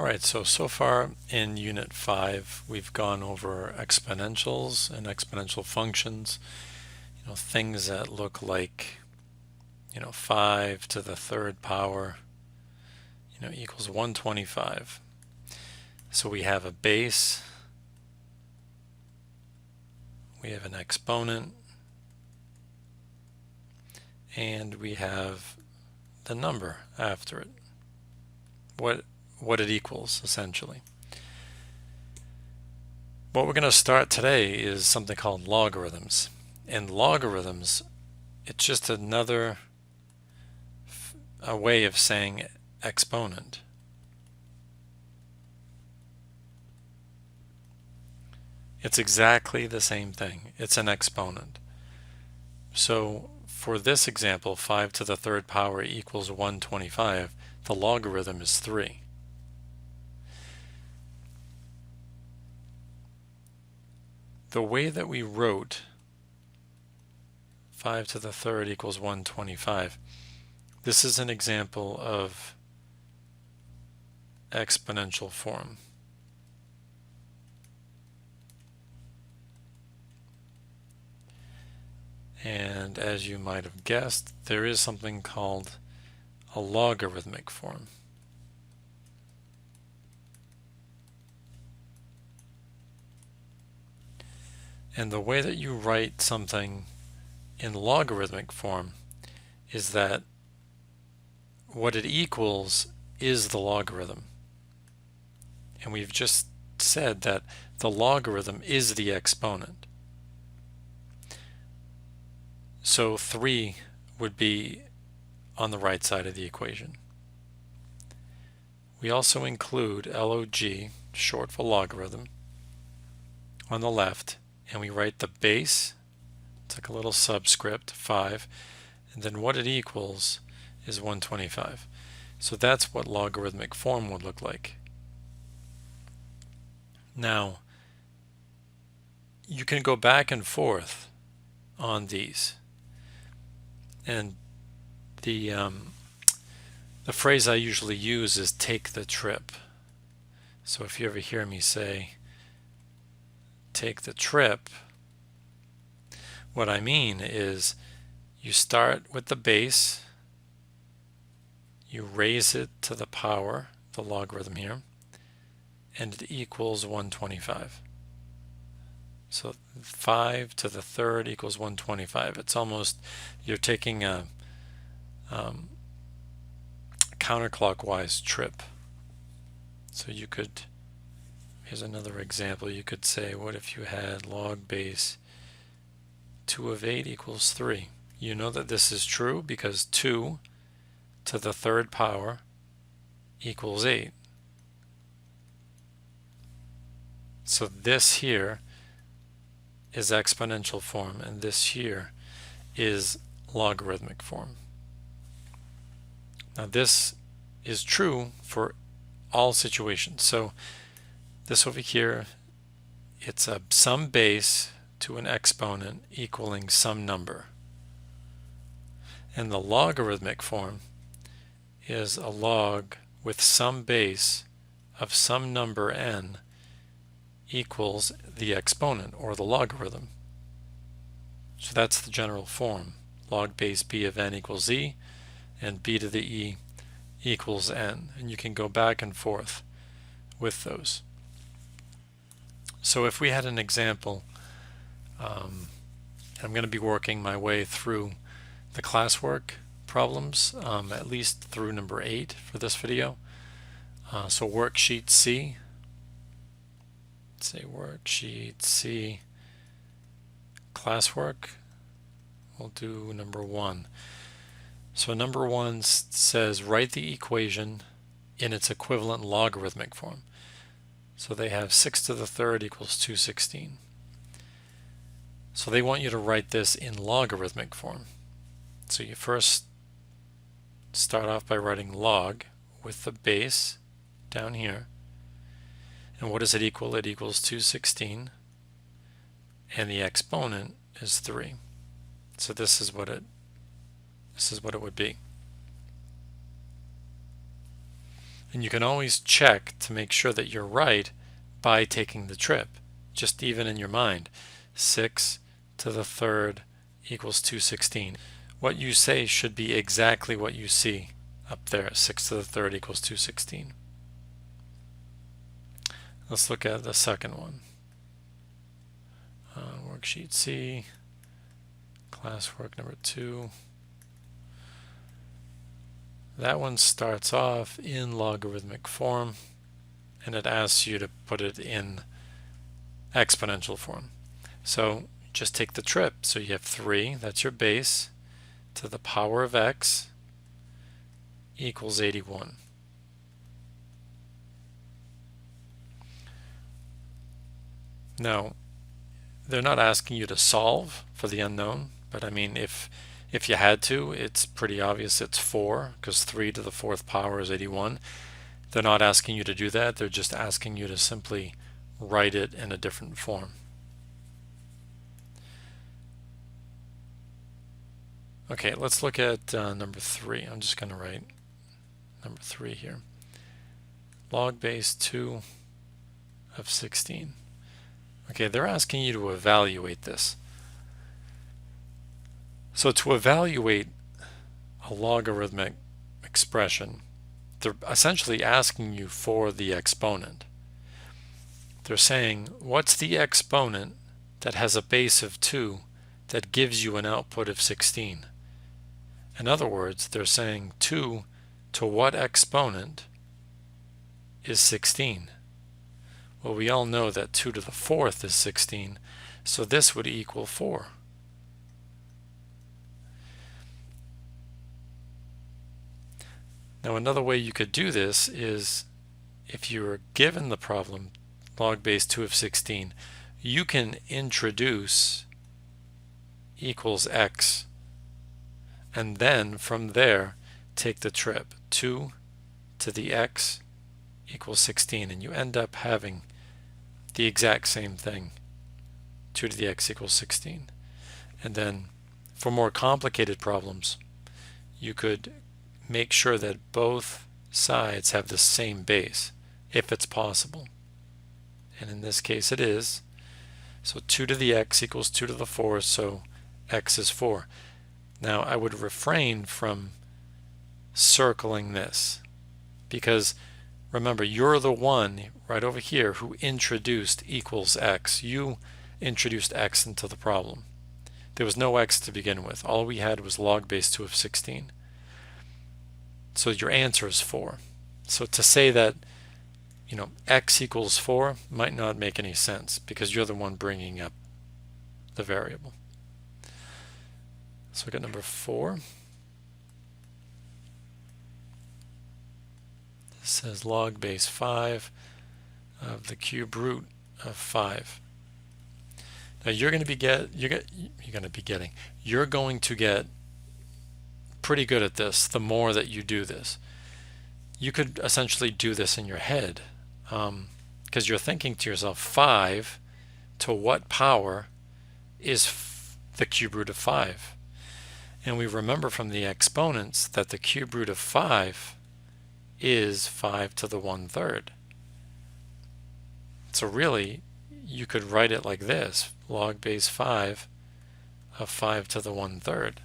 Alright, so far in Unit 5 we've gone over exponentials and exponential functions, things that look like 5 to the third power equals 125. So we have a base, we have an exponent, and we have the number after it, what it equals essentially. What we're going to start today is something called logarithms. And logarithms, it's just another a way of saying exponent. It's exactly the same thing. It's an exponent. So for this example, 5 to the third power equals 125. The logarithm is 3. The way that we wrote 5 to the third equals 125, this is an example of exponential form. And as you might have guessed, there is something called a logarithmic form. And the way that you write something in logarithmic form is that what it equals is the logarithm. And we've just said that the logarithm is the exponent. So 3 would be on the right side of the equation. We also include log, short for logarithm, on the left, and we write the base, it's like a little subscript, 5, and then what it equals is 125. So that's what logarithmic form would look like. Now, you can go back and forth on these. And the phrase I usually use is take the trip. So if you ever hear me say take the trip, what I mean is you start with the base, you raise it to the power, the logarithm here, and it equals 125. So 5 to the third equals 125. It's almost, you're taking a counterclockwise trip. So you could, here's another example, you could say, what if you had log base 2 of 8 equals 3? You know that this is true because 2 to the third power equals 8. So this here is exponential form, and this here is logarithmic form. Now this is true for all situations. So this over here, it's a some base to an exponent equaling some number. And the logarithmic form is a log with some base of some number n equals the exponent, or the logarithm. So that's the general form. Log base b of n equals e, and b to the e equals n. And you can go back and forth with those. So if we had an example, I'm going to be working my way through the classwork problems, at least through number 8 for this video. So worksheet C, say worksheet C, classwork, we'll do number 1. So number 1 says write the equation in its equivalent logarithmic form. So they have 6 to the third equals 216. So they want you to write this in logarithmic form. So you first start off by writing log with the base down here. And what does it equal? It equals 216. And the exponent is 3. So this is what it would be. And you can always check to make sure that you're right by taking the trip, just even in your mind. 6 to the third equals 216. What you say should be exactly what you see up there. 6 to the third equals 216. Let's look at the second one. Worksheet C, classwork number 2. That one starts off in logarithmic form, and it asks you to put it in exponential form. So just take the trip. So you have 3, that's your base, to the power of x equals 81. Now, they're not asking you to solve for the unknown, but I mean, if you had to, it's pretty obvious it's 4, because 3 to the 4th power is 81. They're not asking you to do that. They're just asking you to simply write it in a different form. Okay, let's look at number 3. I'm just going to write number 3 here. Log base 2 of 16. Okay, they're asking you to evaluate this. So to evaluate a logarithmic expression, they're essentially asking you for the exponent. They're saying, what's the exponent that has a base of 2 that gives you an output of 16? In other words, they're saying 2 to what exponent is 16? Well, we all know that 2 to the 4th is 16, so this would equal 4. Now, another way you could do this is, if you were given the problem, log base 2 of 16, you can introduce equals x, and then from there take the trip. 2 to the x equals 16, and you end up having the exact same thing. 2 to the x equals 16. And then for more complicated problems, you could make sure that both sides have the same base, if it's possible. And in this case it is. So 2 to the x equals 2 to the 4th, so x is 4. Now I would refrain from circling this, because remember, you're the one right over here who introduced equals x. You introduced x into the problem. There was no x to begin with. All we had was log base 2 of 16. So your answer is 4. So to say that, x equals 4 might not make any sense, because you're the one bringing up the variable. So we got number 4. This says log base 5 of the cube root of 5. Now you're going to get pretty good at this the more that you do this. You could essentially do this in your head, because you're thinking to yourself, 5 to what power is the cube root of 5? And we remember from the exponents that the cube root of 5 is 5 to the 1/3. So really, you could write it like this: log base 5 of 5 to the 1/3.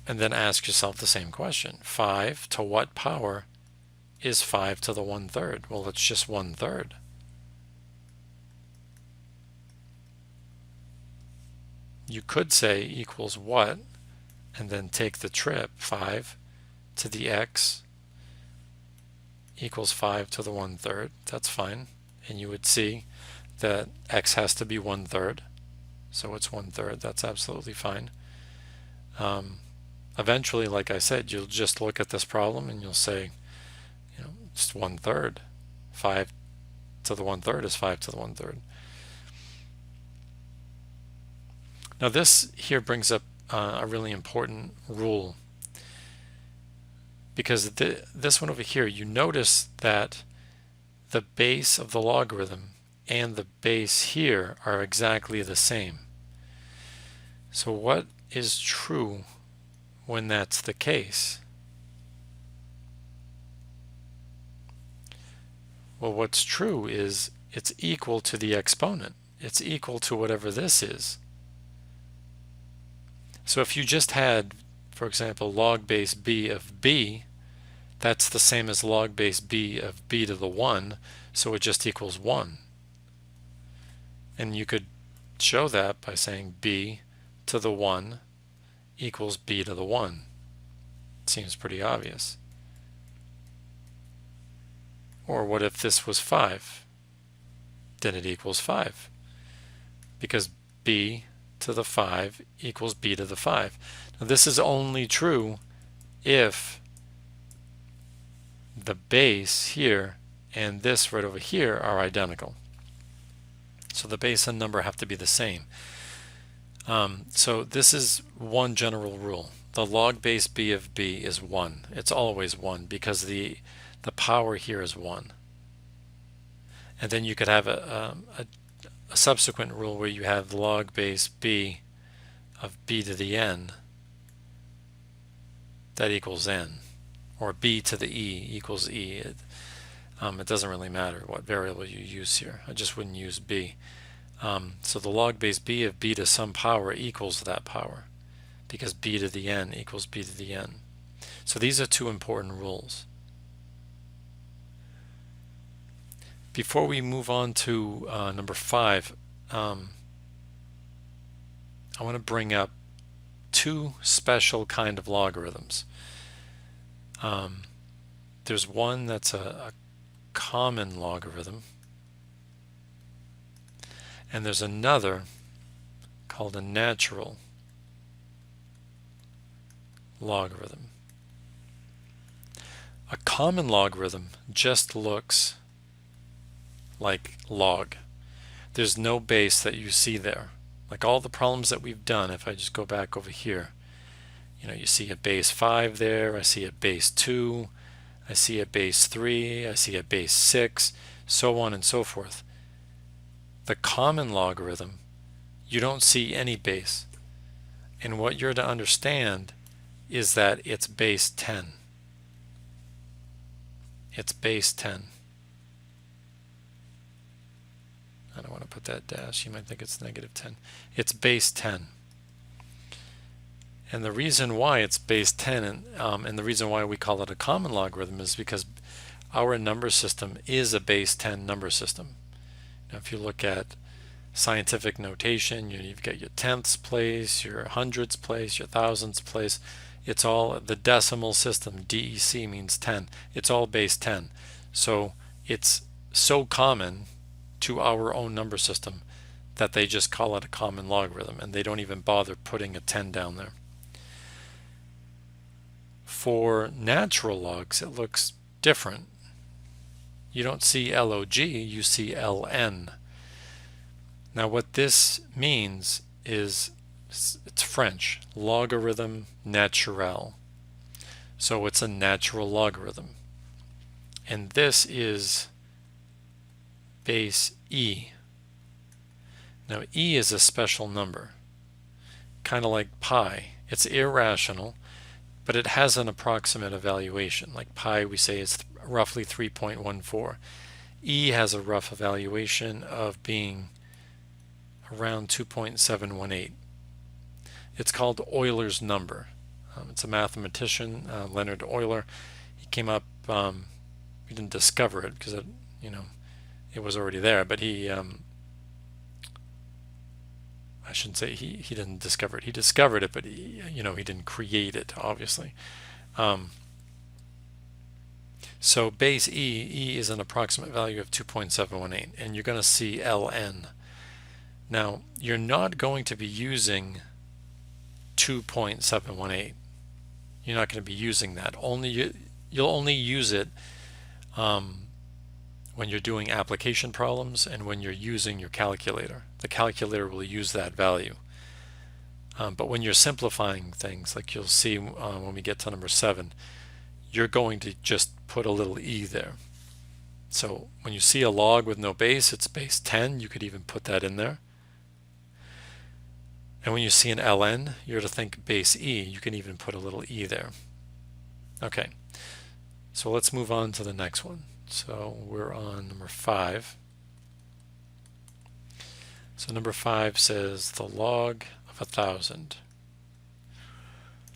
And then ask yourself the same question. 5 to what power is 5 to the 1/3? Well, it's just 1/3. You could say equals what, and then take the trip. 5 to the x equals 5 to the 1/3. That's fine. And you would see that x has to be 1/3. So it's 1/3. That's absolutely fine. Eventually, like I said, you'll just look at this problem and you'll say, it's 1/3. 5 to the 1/3 is 5 to the 1/3. Now this here brings up a really important rule, because this one over here, you notice that the base of the logarithm and the base here are exactly the same. So what is true when that's the case? Well, what's true is it's equal to the exponent. It's equal to whatever this is. So if you just had, for example, log base b of b, that's the same as log base b of b to the 1, so it just equals 1. And you could show that by saying b to the 1 equals b to the 1. It seems pretty obvious. Or what if this was 5? Then it equals 5, because b to the 5 equals b to the 5. Now this is only true if the base here and this right over here are identical. So the base and number have to be the same. So this is one general rule. The log base b of b is 1. It's always 1 because the power here is 1. And then you could have a subsequent rule where you have log base b of b to the n that equals n, or b to the e equals e. It doesn't really matter what variable you use here. I just wouldn't use b. So the log base b of b to some power equals that power, because b to the n equals b to the n. So these are two important rules. Before we move on to number 5, I want to bring up two special kind of logarithms. There's one that's a common logarithm, and there's another called a natural logarithm. A common logarithm just looks like log. There's no base that you see there. Like all the problems that we've done, if I just go back over here, you see a base 5 there, I see a base 2, I see a base 3, I see a base 6, so on and so forth. The common logarithm, you don't see any base. And what you're to understand is that it's base 10. It's base 10. I don't want to put that dash. You might think it's negative 10. It's base 10. And the reason why it's base 10 and the reason why we call it a common logarithm is because our number system is a base 10 number system. Now, if you look at scientific notation, you've got your tenths place, your hundreds place, your thousands place. It's all the decimal system. DEC means 10. It's all base 10. So it's so common to our own number system that they just call it a common logarithm, and they don't even bother putting a 10 down there. For natural logs, it looks different. You don't see log, you see ln. Now what this means is it's French, logarithm naturel. So it's a natural logarithm. And this is base e. Now e is a special number, kind of like pi. It's irrational, but it has an approximate evaluation. Like pi, we say is roughly 3.14. E has a rough evaluation of being around 2.718. It's called Euler's number. It's a mathematician, Leonard Euler. He came up, he didn't discover it because it was already there, but he, I shouldn't say he didn't discover it. He discovered it, but he didn't create it, obviously. So base E is an approximate value of 2.718, and you're going to see ln. Now, you're not going to be using 2.718. You're not going to be using that. You'll only use it when you're doing application problems and when you're using your calculator. The calculator will use that value. But when you're simplifying things, like you'll see when we get to number 7, you're going to just put a little e there. So when you see a log with no base, it's base 10. You could even put that in there. And when you see an ln, you're to think base e. You can even put a little e there. Okay, so let's move on to the next one. So we're on number 5. So number 5 says the log of 1,000.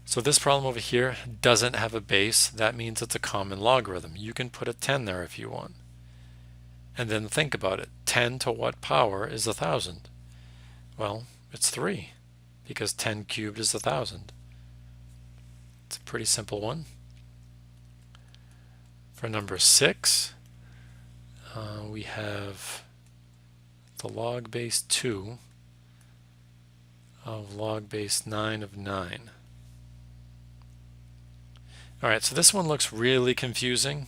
So this problem over here doesn't have a base. That means it's a common logarithm. You can put a 10 there if you want. And then think about it. 10 to what power is 1,000? Well, it's 3, because 10 cubed is 1,000. It's a pretty simple one. For number 6, we have the log base 2 of log base 9 of 9. Alright, so this one looks really confusing,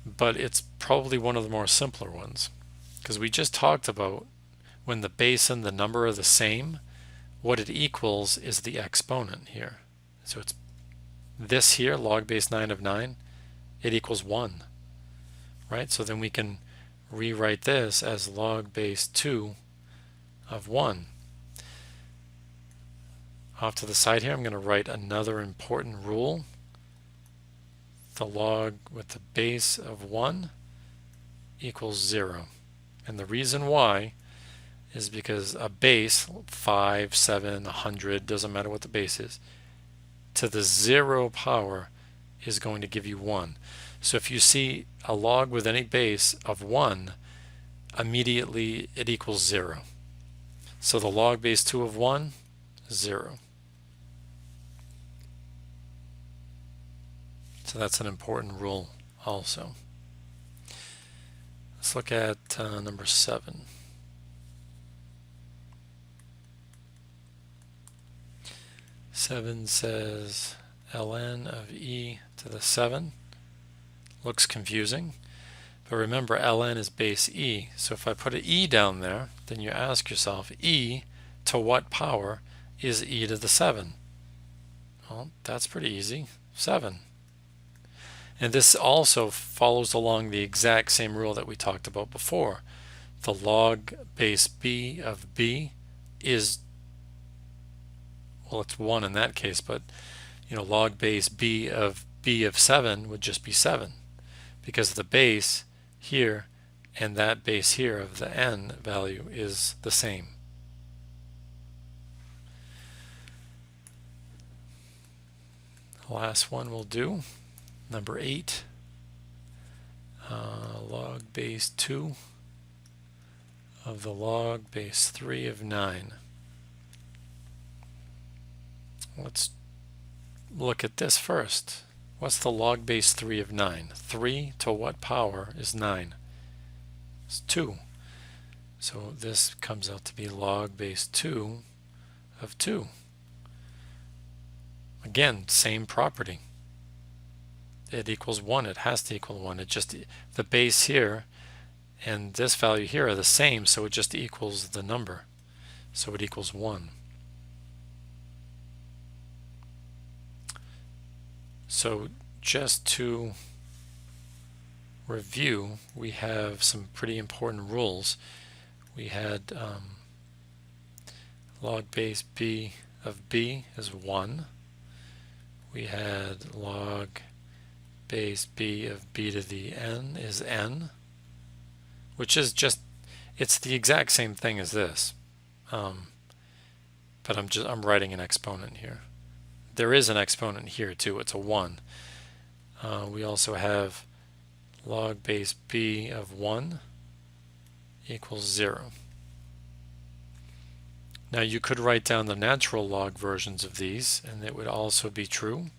but it's probably one of the more simpler ones, because we just talked about when the base and the number are the same, what it equals is the exponent here. So it's this here, log base 9 of 9, it equals 1, right? So then we can rewrite this as log base 2 of 1. Off to the side here, I'm going to write another important rule. The log with the base of 1 equals 0. And the reason why is because a base, 5, 7, 100, doesn't matter what the base is, to the 0 power is going to give you 1. So if you see a log with any base of 1, immediately it equals 0. So the log base 2 of 1, 0. So that's an important rule also. Let's look at number 7. Seven says ln of e to the 7. Looks confusing, but remember ln is base e. So if I put an e down there, then you ask yourself, e to what power is e to the 7? Well, that's pretty easy, 7. And this also follows along the exact same rule that we talked about before. The log base b of b is, well, it's 1 in that case, but log base b of 7 would just be 7, because the base here and that base here of the n value is the same. The last one we'll do, number 8, log base 2 of the log base 3 of 9. Let's look at this first. What's the log base 3 of 9? 3 to what power is 9? It's 2. So this comes out to be log base 2 of 2. Again, same property. It equals 1. It has to equal 1. It just, the base here and this value here are the same, so it just equals the number. So it equals 1. So just to review, we have some pretty important rules. We had log base b of b is 1. We had log base b of b to the n is n, which is just, it's the exact same thing as this, but I'm writing an exponent here. There is an exponent here too, it's a 1. We also have log base b of 1 equals 0. Now you could write down the natural log versions of these, and it would also be true.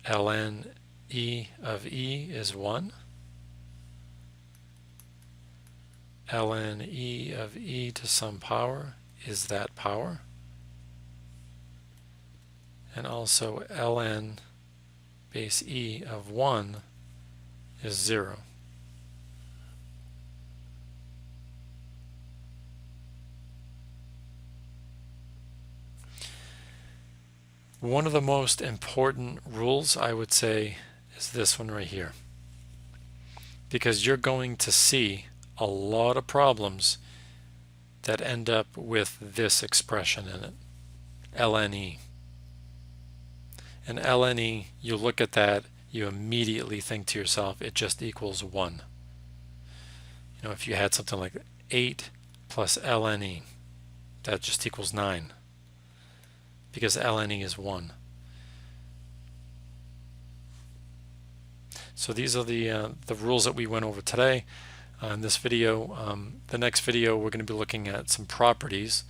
ln e of e is 1. ln e of e to some power is that power. And also ln base e of 1 is 0. One of the most important rules, I would say, is this one right here. Because you're going to see a lot of problems that end up with this expression in it, ln e. And ln e, you look at that, you immediately think to yourself, it just equals 1. You know, if you had something like 8 plus ln, that just equals 9, because ln is 1. So these are the rules that we went over today. In this video, the next video, we're going to be looking at some properties,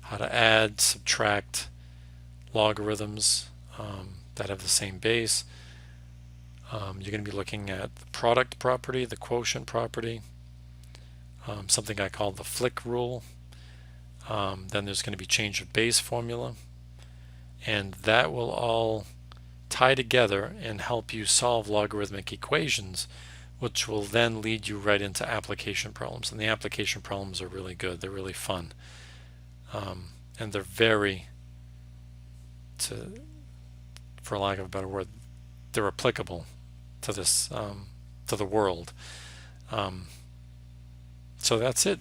how to add, subtract logarithms that have the same base. You're going to be looking at the product property, the quotient property, something I call the flick rule. Then there's going to be change of base formula, and that will all tie together and help you solve logarithmic equations, which will then lead you right into application problems. And the application problems are really good. They're really fun. And they're very, for lack of a better word, they're applicable to this, to the world. So that's it.